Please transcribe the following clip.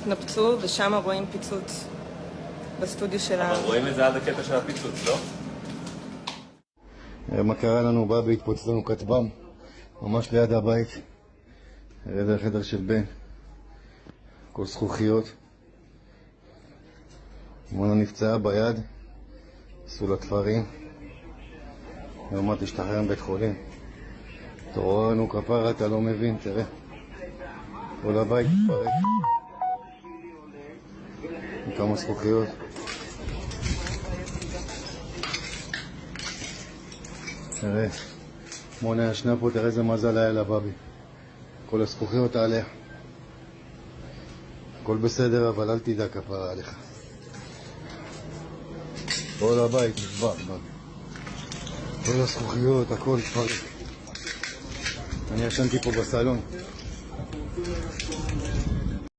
שהתנפצו, ושם רואים פיצוץ בסטודיו שלה. אבל רואים את זה עד הקטע של הפיצוץ, לא? מה קרה לנו? בא והתפוצץ לנו כטב"ם ממש ליד הבית. זה החדר של בן, כל זכוכיות. מונה נפצעה ביד, עשו לה תפרים, ואומרת תשתחרר מבית חולים. אתה רואה לנו כפרה, אתה לא מבין, תראה, כל הבית מתפרק עם כמה זכוכיות. תראה, מונה ישנה פה, תראה איזה מזל היה לה בבי, כל הזכוכיות עליה. הכל בסדר, אבל אל תדע כפרה עליך. כל הבית נשבר, כל הזכוכיות, הכל התפרק. אני ישנתי פה בסלון.